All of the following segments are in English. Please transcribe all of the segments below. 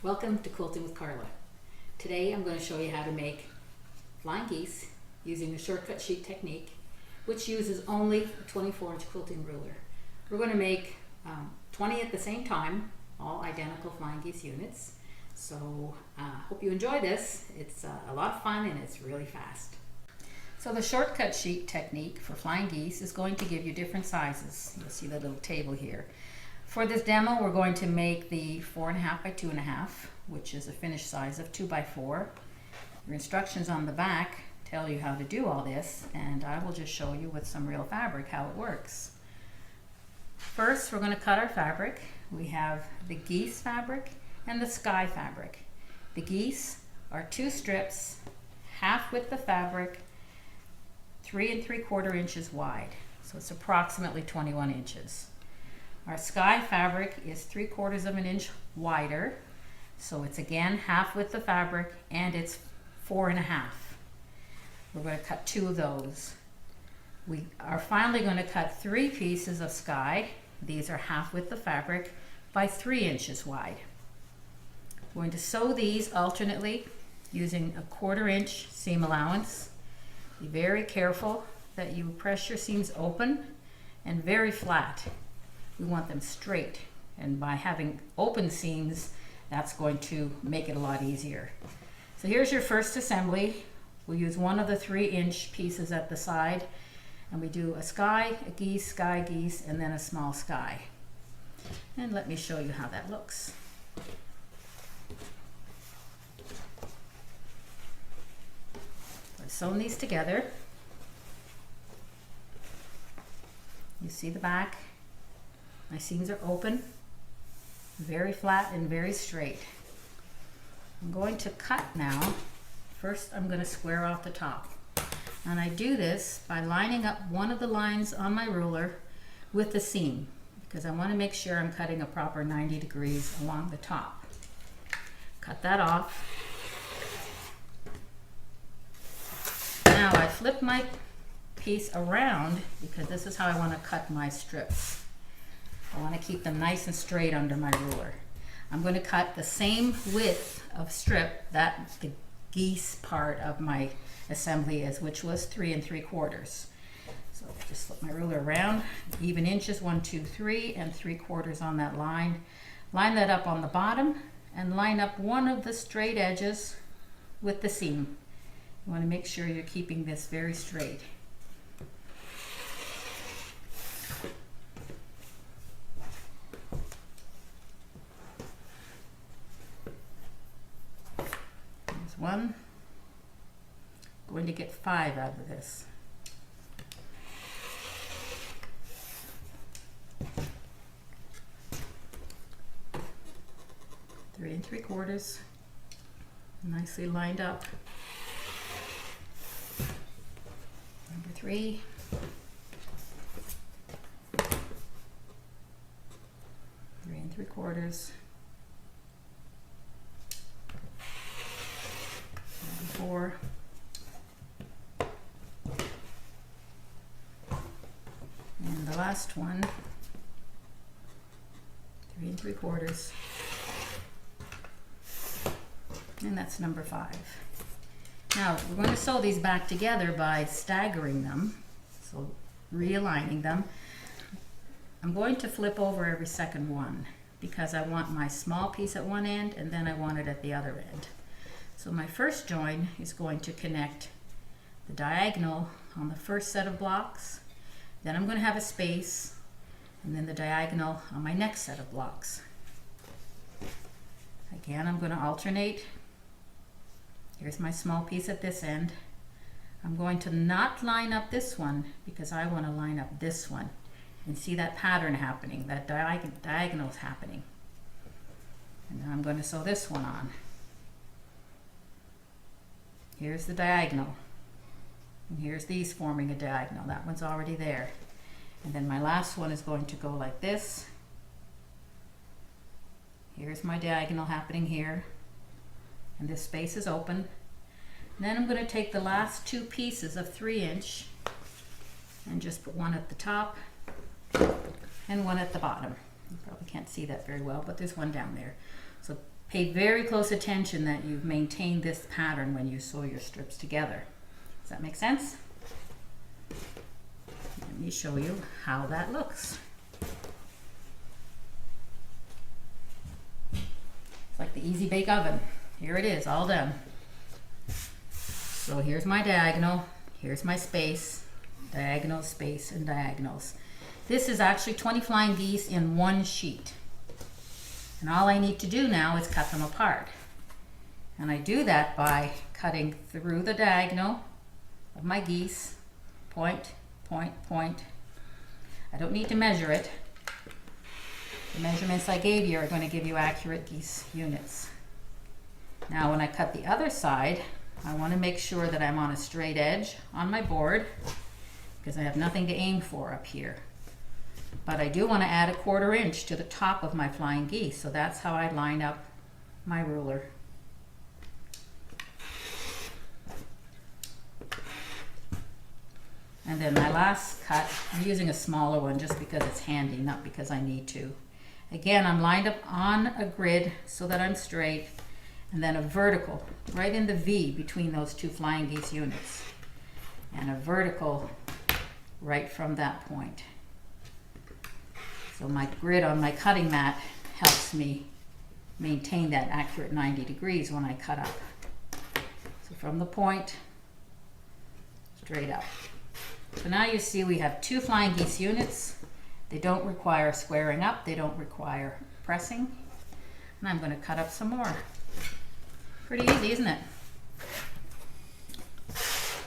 Welcome to Quilting with Carla. Today I'm going to show you how to make flying geese using the shortcut sheet technique, which uses only a 24-inch quilting ruler. We're going to make 20 at the same time, all identical flying geese units. So hope you enjoy this. It's a lot of fun and it's really fast. So the shortcut sheet technique for flying geese is going to give you different sizes. You'll see the little table here. For this demo, we're going to make the 4.5 by 2.5, which is a finished size of 2 by 4. Your instructions on the back tell you how to do all this, and I will just show you with some real fabric how it works. First, we're going to cut our fabric. We have the geese fabric and the sky fabric. The geese are 2 strips, half width of fabric, 3 3/4 inches wide, so it's approximately 21 inches. Our sky fabric is 3/4 of an inch wider, so it's again half width of fabric, and it's 4.5. We're going to cut 2 of those. We are finally going to cut 3 pieces of sky. These are half width of fabric by 3 inches wide. We're going to sew these alternately using a 1/4 inch seam allowance. Be very careful that you press your seams open and very flat. We want them straight, and by having open seams, that's going to make it a lot easier. So here's your first assembly. We'll use one of the 3-inch pieces at the side, and we do a sky, a geese, sky, geese, and then a small sky. And let me show you how that looks. I've sewn these together. You see the back. My seams are open, very flat and very straight. I'm going to cut now. First, I'm going to square off the top. And I do this by lining up one of the lines on my ruler with the seam, because I want to make sure I'm cutting a proper 90 degrees along the top. Cut that off. Now I flip my piece around because this is how I want to cut my strips. I want to keep them nice and straight under my ruler. I'm going to cut the same width of strip that the geese part of my assembly is, which was 3 3/4. So just flip my ruler around, even inches, 1, 2, 3, and 3/4 on that line. Line that up on the bottom and line up one of the straight edges with the seam. You want to make sure you're keeping this very straight. There's one. Going to get 5 out of this. Three 3/4, nicely lined up. Number 3. Three 3/4. Number 4. And the last one, 3 3/4. And that's number 5. Now we're going to sew these back together by staggering them, so realigning them. I'm going to flip over every second one because I want my small piece at one end and then I want it at the other end. So my first join is going to connect the diagonal on the first set of blocks. Then I'm going to have a space, and then the diagonal on my next set of blocks. Again, I'm going to alternate. Here's my small piece at this end. I'm going to not line up this one because I want to line up this one and see that pattern happening, that diagonal is happening. And then I'm going to sew this one on. Here's the diagonal. And here's these forming a diagonal. That one's already there. And then my last one is going to go like this. Here's my diagonal happening here. And this space is open. And then I'm going to take the last 2 pieces of 3-inch and just put one at the top and one at the bottom. You probably can't see that very well, but there's one down there. So Pay very close attention that you've maintained this pattern when you sew your strips together. Does that make sense? Let me show you how that looks. It's like the Easy Bake Oven. Here it is, all done. So here's my diagonal, here's my space, diagonal, space, and diagonals. This is actually 20 flying geese in one sheet. And all I need to do now is cut them apart. And I do that by cutting through the diagonal of my geese, point, point, point. I don't need to measure it. The measurements I gave you are going to give you accurate geese units. Now when I cut the other side, I want to make sure that I'm on a straight edge on my board because I have nothing to aim for up here. But I do want to add a 1/4 inch to the top of my flying geese, so that's how I line up my ruler. And then my last cut, I'm using a smaller one just because it's handy, not because I need to. Again, I'm lined up on a grid so that I'm straight, and then a vertical right in the V between those two flying geese units, and a vertical right from that point. So my grid on my cutting mat helps me maintain that accurate 90 degrees when I cut up. So from the point, straight up. So now you see we have 2 flying geese units. They don't require squaring up, they don't require pressing. And I'm going to cut up some more. Pretty easy, isn't it?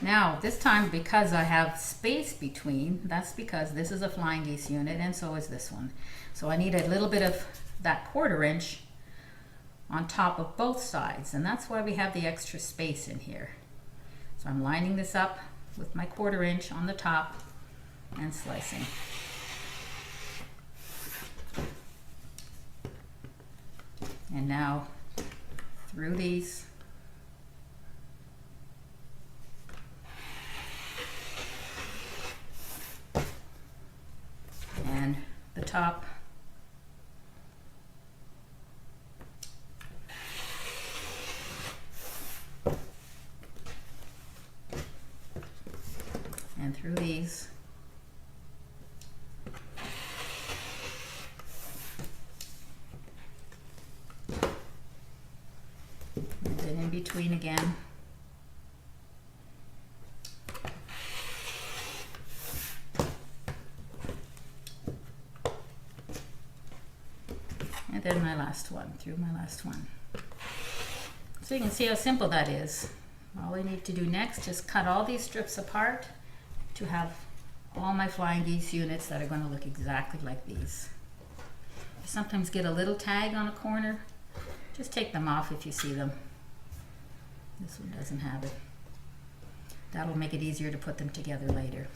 Now, this time, because I have space between, that's because this is a flying geese unit and so is this one. So I need a little bit of that 1/4 inch on top of both sides, and that's why we have the extra space in here. So I'm lining this up with my 1/4 inch on the top and slicing. And now through these, and the top, and through these, and then in between again. And then my last one, through my last one. So you can see how simple that is. All I need to do next is cut all these strips apart to have all my flying geese units that are going to look exactly like these. You sometimes get a little tag on a corner. Just take them off if you see them. This one doesn't have it. That'll make it easier to put them together later.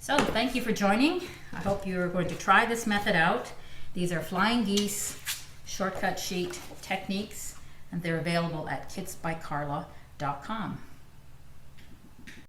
So thank you for joining. I hope you're going to try this method out. These are Flying Geese Shortcut Sheet techniques, and they're available at kitsbycarla.com.